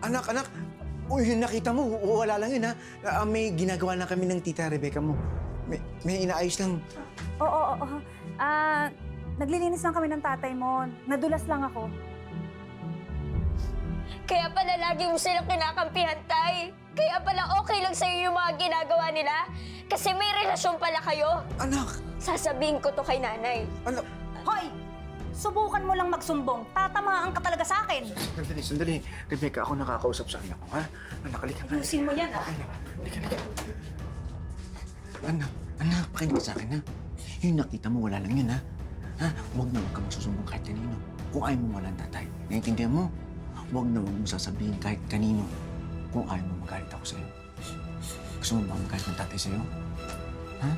Anak! Uy, yung nakita mo, wala lang yun, ha? May ginagawa lang kami ng tita Rebecca mo. May inaayos lang. Oo. Naglilinis lang kami ng tatay mo. Nadulas lang ako. Kaya pala lagi mo silang kinakampihan, Tay. Kaya pala okay lang sa'yo yung mga ginagawa nila. Kasi may relasyon pala kayo. Anak! Sasabihin ko to kay nanay. Anak! Hoy! Subukan mo lang magsumbong. Tatamaan ka talaga sa akin. Sandali. Rebecca, ako nakakausap sa anak ko, ha? Anak, halika nga. Ayusin mo yan, ah. Halika. Anak, pakinig sa akin, ha? Yung nakita mo, wala lang yun, ha? Huwag kang magsusumbong kahit kanino. Kung ayaw mo walang tatay. Naiintindihan mo? Huwag mo sasabihin kahit kanino kung ayaw mo magalit ako sa'yo. Gusto mo ba magalit ng tatay sa'yo? Ha?